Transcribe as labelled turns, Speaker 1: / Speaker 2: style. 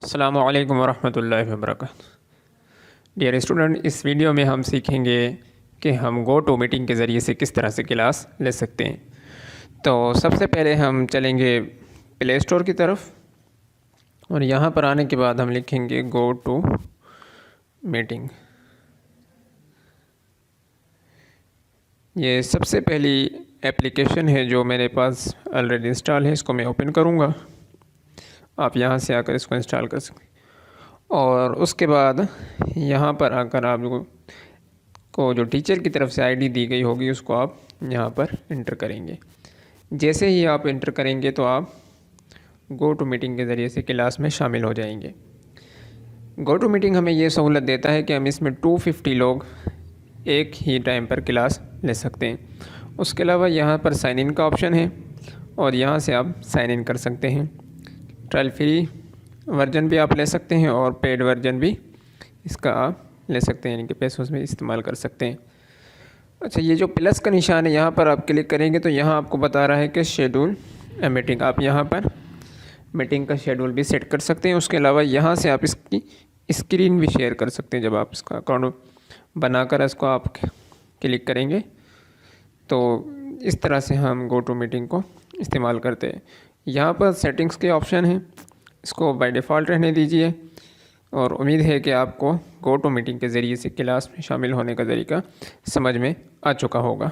Speaker 1: अस्सलामु अलैकुम वरहमतुल्लाहि वबरकातुहू। डियर स्टूडेंट, इस वीडियो में हम सीखेंगे कि हम गो टू मीटिंग के ज़रिए से किस तरह से क्लास ले सकते हैं। तो सबसे पहले हम चलेंगे प्ले स्टोर की तरफ और यहाँ पर आने के बाद हम लिखेंगे गो टू मीटिंग। ये सबसे पहली एप्लीकेशन है जो मेरे पास ऑलरेडी इंस्टॉल है, इसको मैं ओपन करूँगा। आप यहाँ से आकर इसको इंस्टॉल कर सकते हैं और उसके बाद यहाँ पर आकर आप को जो टीचर की तरफ से आईडी दी गई होगी उसको आप यहाँ पर इंटर करेंगे। जैसे ही आप इंटर करेंगे तो आप गो टू मीटिंग के ज़रिए से क्लास में शामिल हो जाएंगे। गो टू मीटिंग हमें ये सहूलत देता है कि हम इसमें 250 लोग एक ही टाइम पर क्लास ले सकते हैं। उसके अलावा यहाँ पर साइन इन का ऑप्शन है और यहाँ से आप साइन इन कर सकते हैं। ट्रायल फ्री वर्जन भी आप ले सकते हैं और पेड वर्जन भी इसका आप ले सकते हैं, यानी कि पैसों में इस्तेमाल कर सकते हैं। अच्छा, ये जो प्लस का निशान है यहाँ पर आप क्लिक करेंगे तो यहाँ आपको बता रहा है कि शेड्यूल ए मीटिंग। आप यहाँ पर मीटिंग का शेड्यूल भी सेट कर सकते हैं। उसके अलावा यहाँ से आप इसकी स्क्रीन भी शेयर कर सकते हैं। जब आप इसका अकाउंट बनाकर इसको आप क्लिक करेंगे तो इस तरह से हम गो टू मीटिंग को इस्तेमाल करते हैं। यहाँ पर सेटिंग्स के ऑप्शन हैं, इसको बाय डिफ़ॉल्ट रहने दीजिए और उम्मीद है कि आपको गो टू मीटिंग के ज़रिए से क्लास में शामिल होने का तरीका समझ में आ चुका होगा।